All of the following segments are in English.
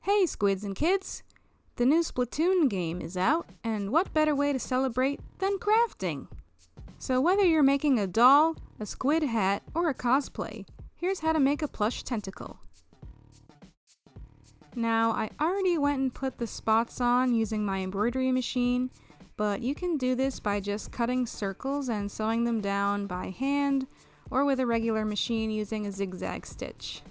Hey squids and kids! The new Splatoon game is out, and what better way to celebrate than crafting? So whether you're making a doll, a squid hat, or a cosplay, here's how to make a plush tentacle. Now, I already went and put the spots on using my embroidery machine, but you can do this by just cutting circles and sewing them down by hand, or with a regular machine using a zigzag stitch.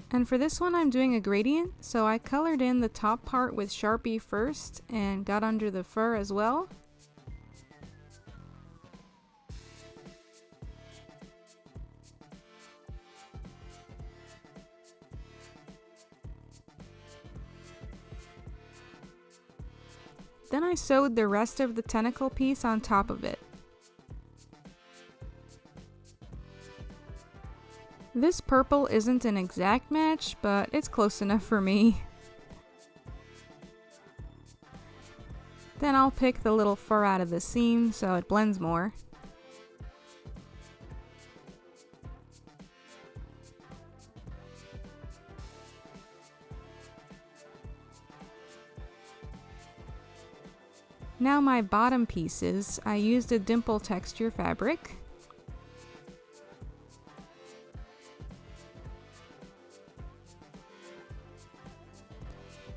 And for this one I'm doing a gradient, so I colored in the top part with Sharpie first and got under the fur as well. Then I sewed the rest of the tentacle piece on top of it. This purple isn't an exact match, but it's close enough for me. Then I'll pick the little fur out of the seam so it blends more. Now my bottom pieces, I used a dimple texture fabric.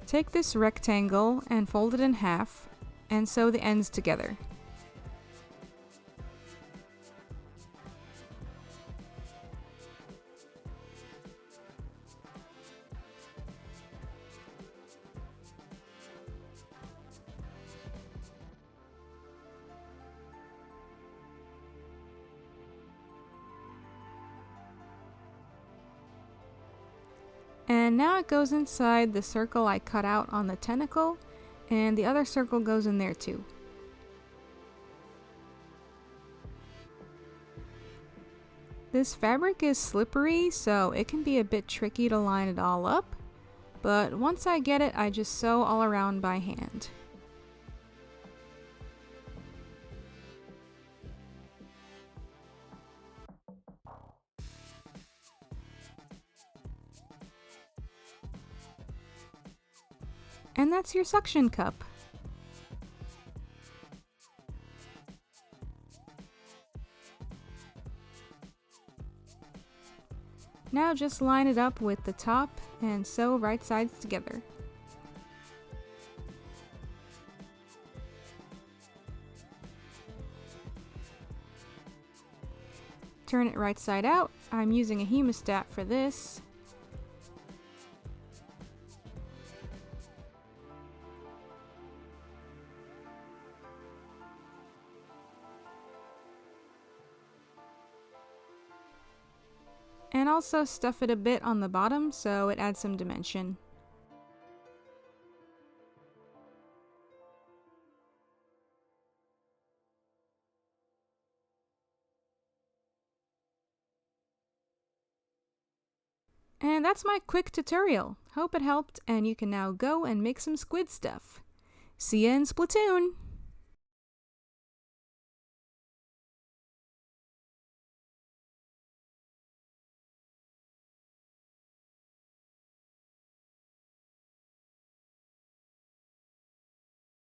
Take this rectangle and fold it in half and sew the ends together. And now it goes inside the circle I cut out on the tentacle, and the other circle goes in there too. This fabric is slippery, so it can be a bit tricky to line it all up, but once I get it, I just sew all around by hand. And that's your suction cup. Now just line it up with the top and sew right sides together. Turn it right side out. I'm using a hemostat for this. And also stuff it a bit on the bottom so it adds some dimension. And that's my quick tutorial. Hope it helped and you can now go and make some squid stuff. See ya in Splatoon!